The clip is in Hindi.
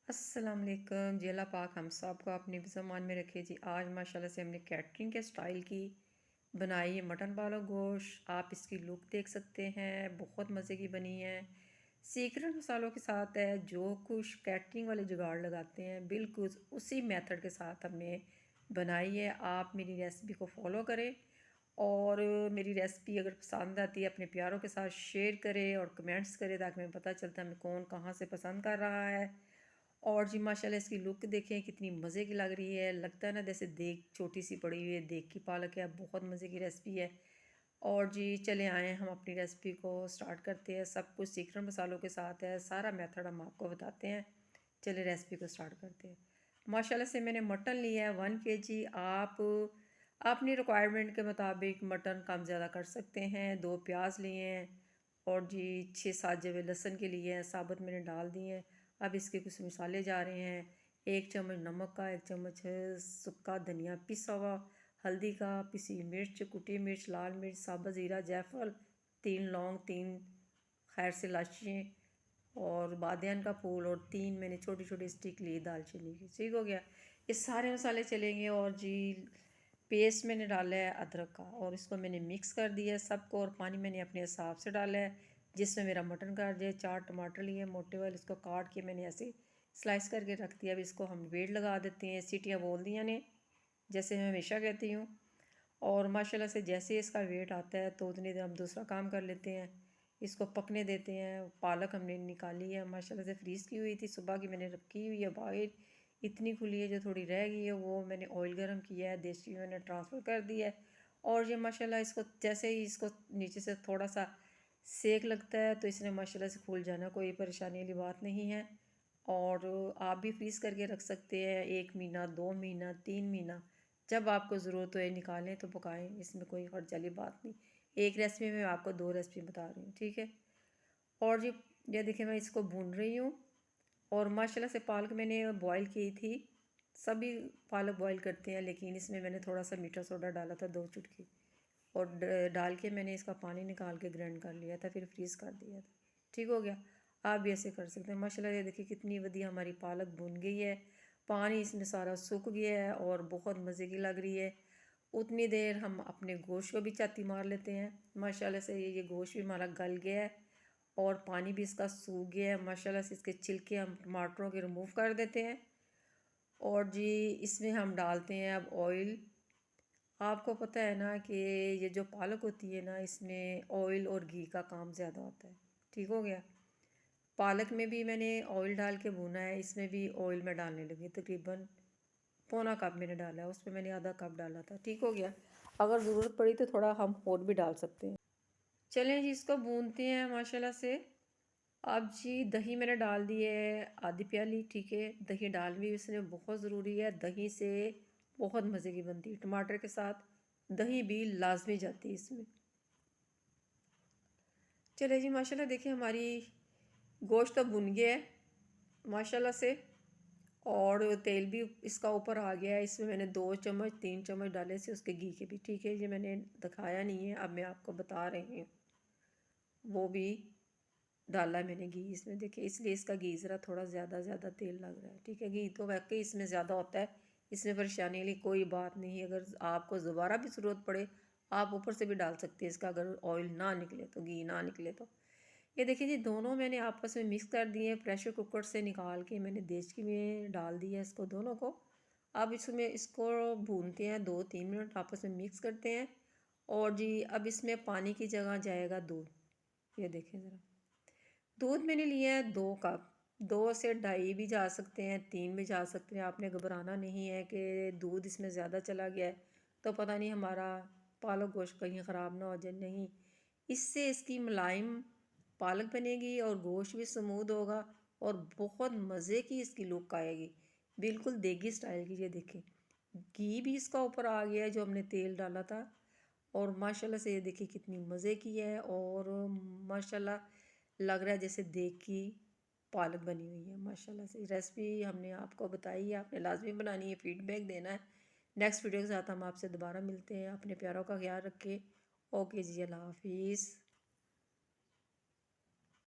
अस्सलाम वालेकुम जी। अल्लाह पाक हम सब को अपनी ज़मान में रखे जी। आज माशाल्लाह से हमने कैटरिंग के स्टाइल की बनाई है मटन पालक गोश्त। आप इसकी लुक देख सकते हैं, बहुत मज़े की बनी है। सीक्रेट मसालों के साथ है, जो कुछ कैटरिंग वाले जुगाड़ लगाते हैं बिल्कुल उसी मेथड के साथ हमने बनाई है। आप मेरी रेसिपी को फॉलो करें और मेरी रेसिपी अगर पसंद आती है अपने प्यारों के साथ शेयर करें और कमेंट्स करें, ताकि हमें पता चलता है हमें कौन कहाँ से पसंद कर रहा है। और जी माशाल्लाह इसकी लुक देखें कितनी मज़े की लग रही है। लगता है ना जैसे देग छोटी सी पड़ी हुई है, देग की पालक है। बहुत मज़े की रेसिपी है। और जी चले आए हम अपनी रेसिपी को स्टार्ट करते हैं। सब कुछ सीक्रेट मसालों के साथ है, सारा मेथड हम आपको बताते हैं। चलिए रेसिपी को स्टार्ट करते हैं। माशाल्लाह से मैंने मटन लिया है 1 kg। आप अपनी रिक्वायरमेंट के मुताबिक मटन कम ज़्यादा कर सकते हैं। 2 प्याज लिए हैं और जी 6-7 जवे लहसुन के लिए हैं, साबुत मैंने डाल दिए हैं। अब इसके कुछ मसाले जा रहे हैं। 1 चम्मच नमक का, 1 चम्मच सूखा धनिया पिसा हुआ, हल्दी का, पिसी मिर्च, कुटी मिर्च, लाल मिर्च, साबुत ज़ीरा, जायफल, 3 लौंग, 3 खैर से इलायची और बादियान का फूल और 3 मैंने छोटी छोटी स्टिक ली दालचीनी की। ठीक हो गया। ये सारे मसाले चलेंगे। और जी पेस्ट मैंने डाला है अदरक का और इसको मैंने मिक्स कर दिया है सबको। और पानी मैंने अपने हिसाब से डाला है जिसमें मेरा मटन काट जाए। 4 टमाटर लिए मोटे वाले, इसको काट के मैंने ऐसे स्लाइस करके रख दिया। अब इसको हम वेट लगा देते हैं। सीटियाँ बोल दिया ने, जैसे मैं हमेशा कहती हूँ। और माशाल्लाह से जैसे ही इसका वेट आता है तो उतनी देर हम दूसरा काम कर लेते हैं, इसको पकने देते हैं। पालक हमने निकाली है, माशाल्लाह से फ्रीज़ की हुई थी, सुबह की मैंने रखी हुई है बाहर। इतनी खुली है, जो थोड़ी रह गई है वो मैंने ऑयल गर्म किया है, देसी घी मैंने ट्रांसफ़र कर दिया है। और ये माशाल्लाह इसको जैसे ही इसको नीचे से थोड़ा सा सेक लगता है तो इसने माशाल्लाह से फूल जाना, कोई परेशानी वाली बात नहीं है। और आप भी फ्रीज़ करके रख सकते हैं 1 महीना, 2 महीना, 3 महीना, जब आपको ज़रूरत हो निकालें तो पकाएं, इसमें कोई हर्ज वाली बात नहीं। एक रेसिपी में आपको 2 रेसिपी बता रही हूँ, ठीक है। और ये देखिए मैं इसको भून रही हूँ। और माशाल्लाह से पालक मैंने बॉईल की थी, सभी पालक बॉईल करते हैं, लेकिन इसमें मैंने थोड़ा सा मीठा सोडा डाला था 2 चुटकी। और डाल के मैंने इसका पानी निकाल के ग्राइंड कर लिया था, फिर फ्रीज़ कर दिया था। ठीक हो गया। आप भी ऐसे कर सकते हैं। माशाल्लाह ये देखिए कितनी बढ़िया हमारी पालक भुन गई है, पानी इसमें सारा सूख गया है और बहुत मज़े की लग रही है। उतनी देर हम अपने गोश्त को भी चाती मार लेते हैं। माशाल्लाह से ये गोश्त भी हमारा गल गया है और पानी भी इसका सूख गया है। माशाल्लाह से इसके छिलके हम टमाटरों के रिमूव कर देते हैं। और जी इसमें हम डालते हैं अब ऑयल। आपको पता है ना कि ये जो पालक होती है ना, इसमें ऑयल और घी का काम ज़्यादा होता है। ठीक हो गया। पालक में भी मैंने ऑयल डाल के भूना है, इसमें भी ऑयल में डालने लगी। तकरीबन पौना कप मैंने डाला है, उसमें मैंने आधा कप डाला था। ठीक हो गया। अगर ज़रूरत पड़ी तो थोड़ा हम और भी डाल सकते हैं। चलें जी इसको भूनते हैं माशाल्लाह से। अब जी दही मैंने डाल दी है आधी प्याली, ठीक है। दही डालनी भी इसमें बहुत ज़रूरी है, दही से बहुत मज़े की बनती है। टमाटर के साथ दही भी लाजमी जाती है इसमें। चले जी माशाल्लाह देखिए हमारी गोश्त तो भुन गया है माशाल्लाह से। और तेल भी इसका ऊपर आ गया है। इसमें मैंने 2 चम्मच 3 चम्मच डाले से उसके घी के भी, ठीक है। ये मैंने दिखाया नहीं है, अब मैं आपको बता रही हूँ। वो भी डाला है मैंने घी इसमें, देखिए इसलिए इसका घी ज़रा थोड़ा ज़्यादा तेल लग रहा है, ठीक है। घी तो वाकई इसमें ज़्यादा होता है, इसमें परेशानी वाली कोई बात नहीं। अगर आपको दोबारा भी ज़रूरत पड़े आप ऊपर से भी डाल सकते हैं इसका, अगर ऑयल ना निकले तो, घी ना निकले तो। ये देखिए जी दोनों मैंने आपस में मिक्स कर दिए। प्रेशर कुकर से निकाल के मैंने देचकी में डाल दिया इसको दोनों को। अब इसमें इसको भूनते हैं 2-3 मिनट, आपस में मिक्स करते हैं। और जी अब इसमें पानी की जगह जाएगा दूध। ये देखें ज़रा, दूध मैंने लिया है 2 कप। 2 से 2.5 भी जा सकते हैं, 3 भी जा सकते हैं। आपने घबराना नहीं है कि दूध इसमें ज़्यादा चला गया है तो पता नहीं हमारा पालक गोश्त कहीं ख़राब ना हो जाए, नहीं। इससे इसकी मुलायम पालक बनेगी और गोश्त भी स्मूद होगा और बहुत मज़े की इसकी लुक आएगी, बिल्कुल देगी स्टाइल की। ये देखें घी भी इसका ऊपर आ गया है जो हमने तेल डाला था। और माशाल्लाह से ये देखिए कितनी मज़े की है। और माशाल्लाह लग रहा है जैसे देग की पालक बनी हुई है। माशाल्लाह से रेसिपी हमने आपको बताई है, आपने लाजमी बनानी है, फ़ीडबैक देना है। नेक्स्ट वीडियो के साथ हम आपसे दोबारा मिलते हैं। अपने प्यारों का ख्याल रखें। ओके जी, अल्लाह हाफिज़।